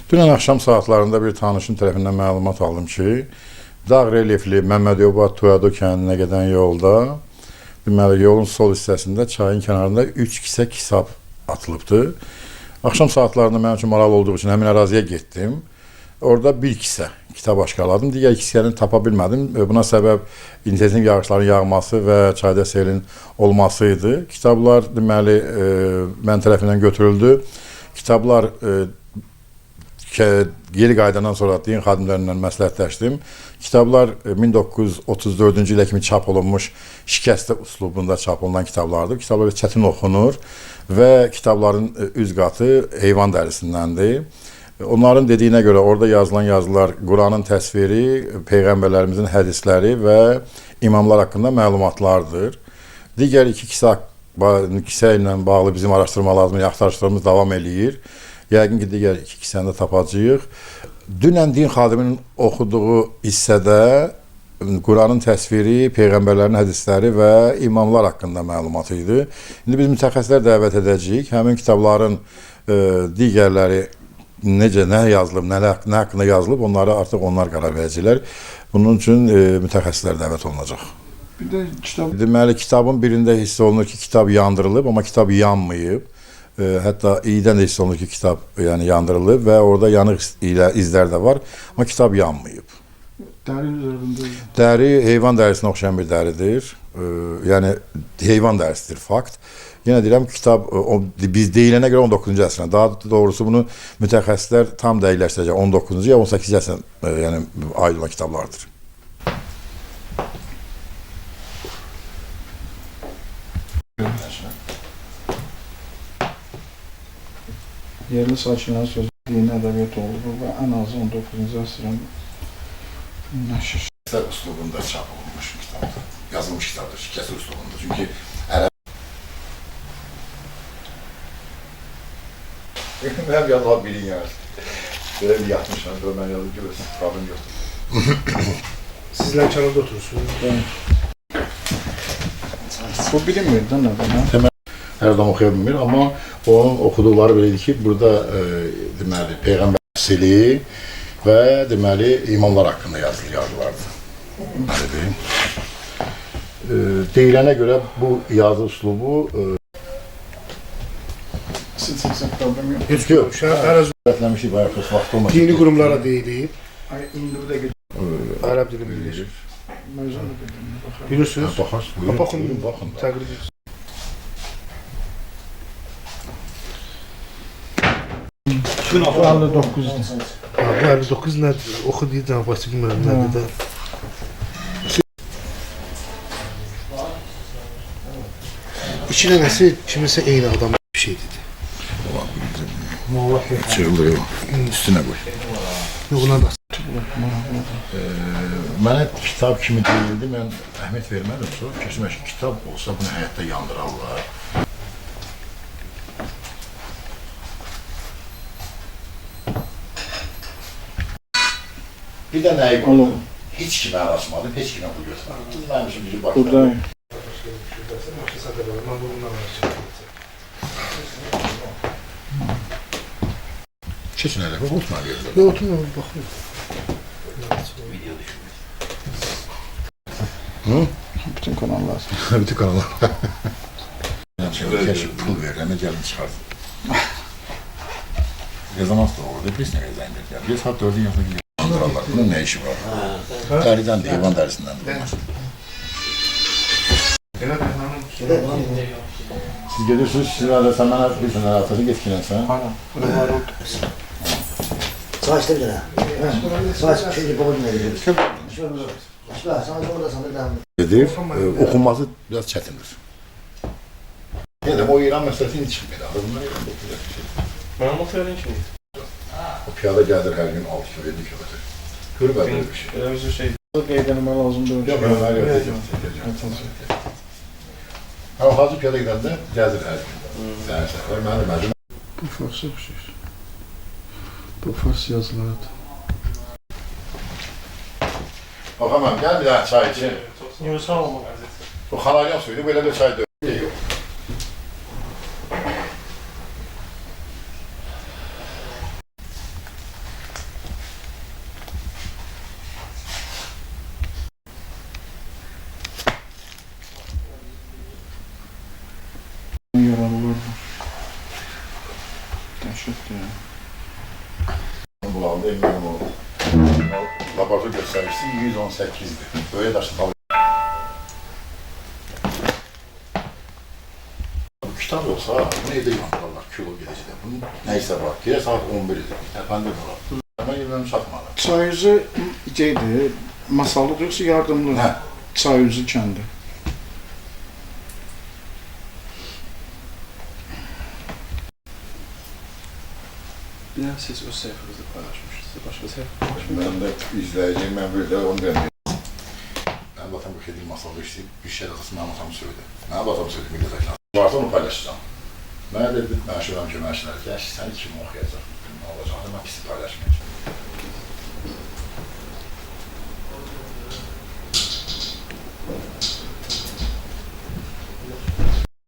Dünən axşam saatlarında bir tanışım tərəfindən məlumat aldım ki, dağ relyefli Məmmədiyobad Tuyado kəndinə gedən yolda, deməli, yolun sol hissəsində çayın kənarında 3 kisə kitab atılıbdır. Axşam saatlarında mənim üçün maraqlı olduğu üçün həmin əraziyə getdim. Orada bir kisə kitab aşkarladım. Digər kisəni tapa bilmədim. Buna səbəb intensiv yağışların yağması və çayda selin olması idi. Kitablar deməli mən tərəfindən götürüldü. Kitablar geri qayıdandan sonra din xadimlərindən məsləhətləşdim. Kitablar 1934-cü ilə kimi çap olunmuş şikəstə üslubunda çap olunan kitablardır. Kitablar çətin oxunur və kitabların üz qatı heyvan dərisindəndir. Onların dediyinə görə orada yazılan yazılar Quranın təsviri, Peyğəmbərlərimizin hədisləri və imamlar haqqında məlumatlardır. Digər iki kisə ilə bağlı bizim araşdırmalarımız, axtarışlarımız davam eləyir. Yəqin ki, digər iki kisəni də tapacağıq. Dünən din xadiminin oxuduğu hissədə Quranın təsviri, Peyğəmbərlərin hədisləri və imamlar haqqında məlumat idi. İndi biz mütəxəssislər dəvət edəcəyik. Həmin kitabların digərləri necə, nə yazılıb, nə haqqında yazılıb, onları artıq onlar qərar verəcəklər. Bunun üçün mütəxəssislər dəvət olunacaq. Bir də kitab... Deməli, kitabın birində hiss olunur ki, kitab yandırılıb, amma kitab yanmayıb. Hətta iyidən də hiss olunur ki, kitab yandırılıb və orada yanıq izlər də var, amma kitab yanmayıb. Dərinin üzərində? Dəri heyvan dərisinə oxşayan bir dəridir. Yəni, heyvan dərisidir, fakt. Yenə deyirəm, kitab biz deyilənə görə 19-cu əsrdən, daha doğrusu bunu mütəxəssislər tam dəqiqləşdirəcək, 19-cu ya 18-ci əsrdən aid olan kitablardır. Yerli sakinlərin sözü dini ədəbiyyat olub və ən azı 19-cu əsrin nəşr. Üslubunda çap olunmuş kitabdır, yazılmış kitabdır, şikəsi üslubunda. Çünki mənim yanıma bilin yazdı. Belə bir yatmışam, görə mən yazdım ki, problem yoxdur. Sizlər kənarda oturursunuz. Bu bilinmir də nədən? Hər adam oxuya bilmir, amma onun oxuduqları belə idi ki, burada deməli, Peyğəmbər sili və deməli, imamlar haqqında yazılardır. Deyilənə görə bu yazı üslubu problem yox. Heç yox. Hər az öyrətləmişik, bayaq vaxt olmasın. dini qurumlara deyilib. İndi bu da Ərəb dili bilir. mövzunu bildim. Bilirsiniz? Baxarsınız, Baxın, təqrib edin. 59-dur. Bu 59 nədir? Oxu deyəcəm, başqa bilmirəm nədir də. İki dənəsi kiminsə eyni adam bir şey dedi. Çığılıyor, üstünə qoy. Yoxuna da. Mənə kitab kimi deyildi, mən əhmiyyət vermədim. Sonra fikirləşdim ki, kitab olsa bunu həyatda yandırarlar. Bir də nəyi qoydum? Heç kimə araşmadım, heç kimə bu götürmədim. Mənim üçün bir başladım. Buradayım. Keçin elə, unutma verirlər. Yox, oturmuyorum, baxıyorum. Bütün kanallar. Bütün kanallar. Keşif pul verirəm, gəlin çıxardım. Rezonans da orada, biz nə rezonans? Bir saat 4-ün yaşına gidiyor. Andırarlar, bunun nə işi var? Dəriden de, heyvan dərisindən de olmaz. Siz gedirsiniz, sizin adresən, mənə bir sənə adresən, getkinənsən. Ana, bura var oldu. Sağ işte bir tane. Sağ şimdi babacığım dedi. Şöyle başla. Sadece orada sana devam et. Dedir, okunması biraz çətindir. Dedim, o İran məsələsini çıxmıyor. Bunlar İran'da oturacaq bir şey. Məlumat verin kimi? O piyada gəlir hər gün 6 km, 7 km. Görmədir bir şey. Elə bir şey. Qeyd etmə lazımdır. Yox, mən yox. Hacı piyada gedəndə gəzir hər gün. Səhər səfər, mən də məcbur. Bu farsı bir şey. Bu fars yazılarıdır. Baxamam, gəl bir dənə çay için. Yox, sağ olun. Bu xalaryan suyunu belə bir çay döyür. Yox. Deyirəm. Bulağında eminim oldu. Laboratuvar göstəricisi 118'dir. Böyle daşlı dal. Bu kitap olsa bunu evde yandırırlar kilo gedəcəkdə. Bunun neyse var. Gece saat 11'dir. Efendim olar. Ama yemeğim satmalı. Çayüzü şeydir, masallıdır yoxsa yardımlı? Hə. Çayüzü kəndi. Bir de siz öz sayfanızda paylaşmışsınız. Başka sayfa paylaşmıyor. Ben de izleyeceğim, ben böyle onu vermeyeyim. Ben zaten bu kedi masalı işleyip bir şey arasında masamı söyledi. Ne yapacağım söyledi millet ekran. Varsa onu paylaşacağım. Ben dedim, ben şöyle ki, sen kim okuyacak? Ne olacak? Ben pisi paylaşmayacağım.